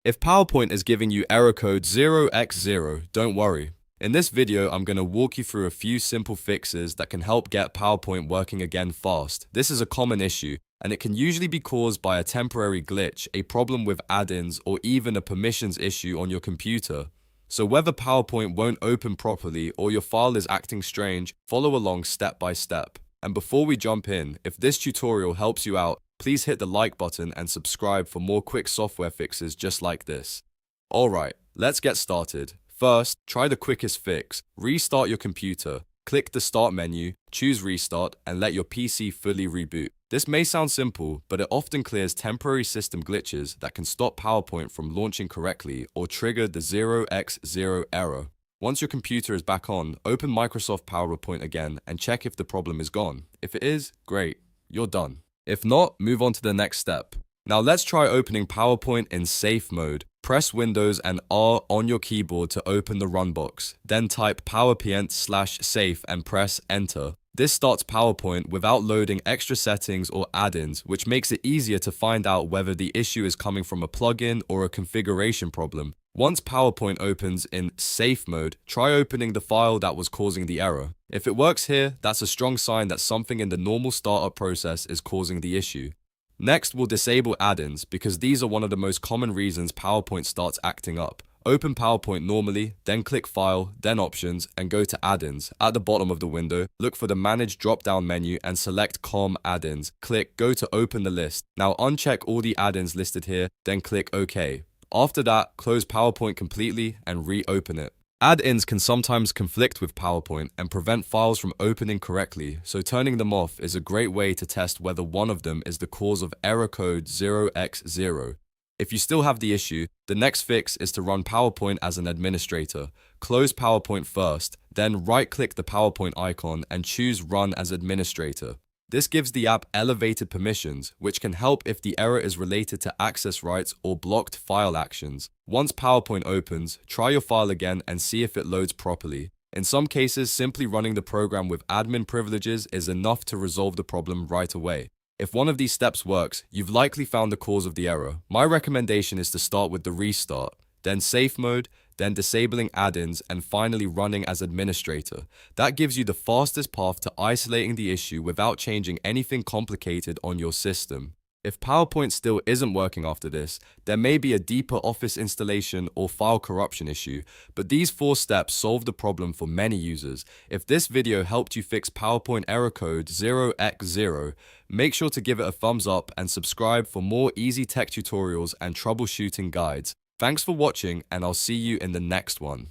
If PowerPoint is giving you error code 0x0, don't worry. In this video, I'm going to walk you through a few simple fixes that can help get PowerPoint working again fast. This is a common issue, and it can usually be caused by a temporary glitch, a problem with add-ins, or even a permissions issue on your computer. So whether PowerPoint won't open properly or your file is acting strange, follow along step by step. And before we jump in, if this tutorial helps you out, please hit the like button and subscribe for more quick software fixes just like this. Alright, let's get started. First, try the quickest fix. Restart your computer. Click the Start menu, choose Restart, and let your PC fully reboot. This may sound simple, but it often clears temporary system glitches that can stop PowerPoint from launching correctly or trigger the 0x0 error. Once your computer is back on, open Microsoft PowerPoint again and check if the problem is gone. If it is, great, you're done. If not, move on to the next step. Now let's try opening PowerPoint in safe mode. Press Windows and R on your keyboard to open the run box. Then type PowerPoint/safe and press Enter. This starts PowerPoint without loading extra settings or add-ins, which makes it easier to find out whether the issue is coming from a plugin or a configuration problem. Once PowerPoint opens in safe mode, try opening the file that was causing the error. If it works here, that's a strong sign that something in the normal startup process is causing the issue. Next, we'll disable add-ins because these are one of the most common reasons PowerPoint starts acting up. Open PowerPoint normally, then click File, then Options, and go to Add-ins. At the bottom of the window, look for the Manage drop-down menu and select COM add-ins. Click Go to open the list. Now uncheck all the add-ins listed here, then click OK. After that, close PowerPoint completely and reopen it. Add-ins can sometimes conflict with PowerPoint and prevent files from opening correctly, so turning them off is a great way to test whether one of them is the cause of error code 0x0. If you still have the issue, the next fix is to run PowerPoint as an administrator. Close PowerPoint first, then right-click the PowerPoint icon and choose Run as Administrator. This gives the app elevated permissions, which can help if the error is related to access rights or blocked file actions. Once PowerPoint opens, try your file again and see if it loads properly. In some cases, simply running the program with admin privileges is enough to resolve the problem right away. If one of these steps works, you've likely found the cause of the error. My recommendation is to start with the restart, then safe mode, then disabling add-ins, and finally running as administrator. That gives you the fastest path to isolating the issue without changing anything complicated on your system. If PowerPoint still isn't working after this, there may be a deeper Office installation or file corruption issue, but these 4 steps solve the problem for many users. If this video helped you fix PowerPoint error code 0x0, make sure to give it a thumbs up and subscribe for more easy tech tutorials and troubleshooting guides. Thanks for watching, and I'll see you in the next one.